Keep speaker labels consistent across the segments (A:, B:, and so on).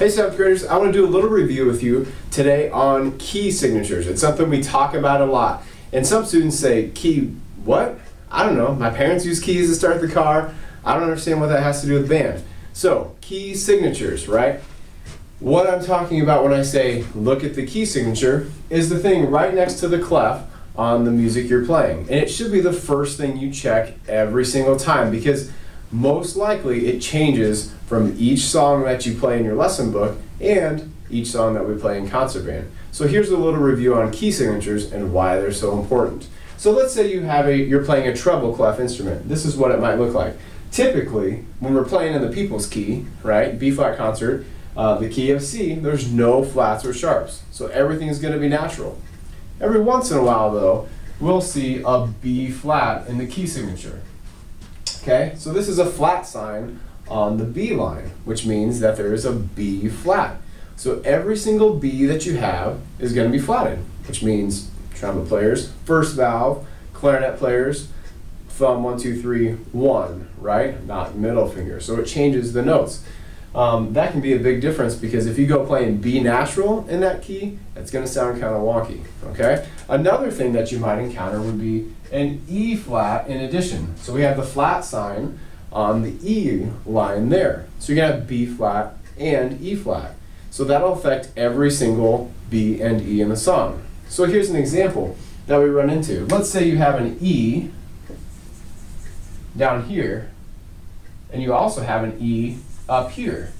A: Hey 7th graders, I want to do a little review with you today on key signatures. It's something we talk about a lot. And some students say, key what? I don't know. My parents use keys to start the car. I don't understand what that has to do with band. So, key signatures, right? What I'm talking about when I say look at the key signature is the thing right next to the clef on the music you're playing. And it should be the first thing you check every single time, because most likely it changes from each song that you play in your lesson book and each song that we play in concert band. So here's a little review on key signatures and why they're so important. So let's say you're playing a treble clef instrument. This is what it might look like. Typically, when we're playing in the people's key, right, B flat concert, the key of C, there's no flats or sharps. So everything is going to be natural. Every once in a while though, we'll see a B flat in the key signature. Okay, so this is a flat sign on the B line, which means that there is a B flat. So every single B that you have is going to be flatted, which means trumpet players, first valve, clarinet players, thumb 1, 2, 3, 1, right? Not middle finger. So it changes the notes. That can be a big difference, because if you go playing B natural in that key, it's going to sound kind of wonky, okay? Another thing that you might encounter would be an E flat in addition. So we have the flat sign on the E line there. So you're going to have B flat and E flat. So that'll affect every single B and E in the song. So here's an example that we run into. Let's say you have an E down here, and you also have an E up here.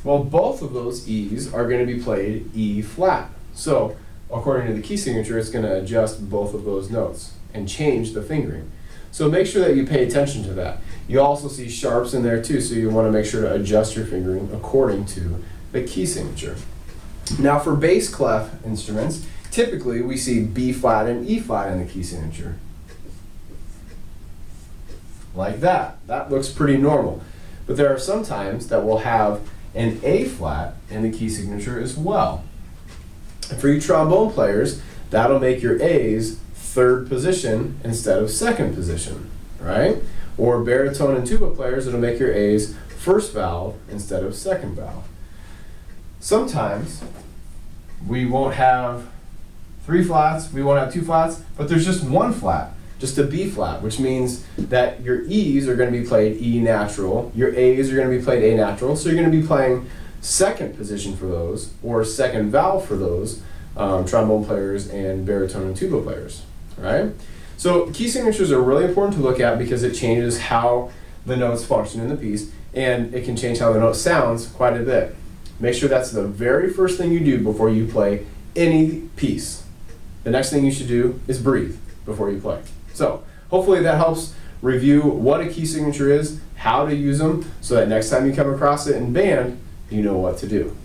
A: Well, both of those E's are going to be played E flat. So according to the key signature, it's going to adjust both of those notes and change the fingering. So make sure that you pay attention to that. You also see sharps in there too, so you want to make sure to adjust your fingering according to the key signature. Now for bass clef instruments, typically we see B flat and E flat in the key signature. Like that. That looks pretty normal. But there are some times that we'll have an A flat in the key signature as well. And for you trombone players, that'll make your A's third position instead of second position, right? Or baritone and tuba players, it'll make your A's first valve instead of second valve. Sometimes we won't have 3 flats, we won't have 2 flats, but there's just 1 flat, just a B flat, which means that your E's are going to be played E natural, your A's are going to be played A natural, so you're going to be playing second position for those, or second valve for those trombone players and baritone and tuba players, right? So key signatures are really important to look at, because it changes how the notes function in the piece, and it can change how the note sounds quite a bit. Make sure that's the very first thing you do before you play any piece. The next thing you should do is breathe before you play. So hopefully that helps review what a key signature is, how to use them, so that next time you come across it in band, you know what to do.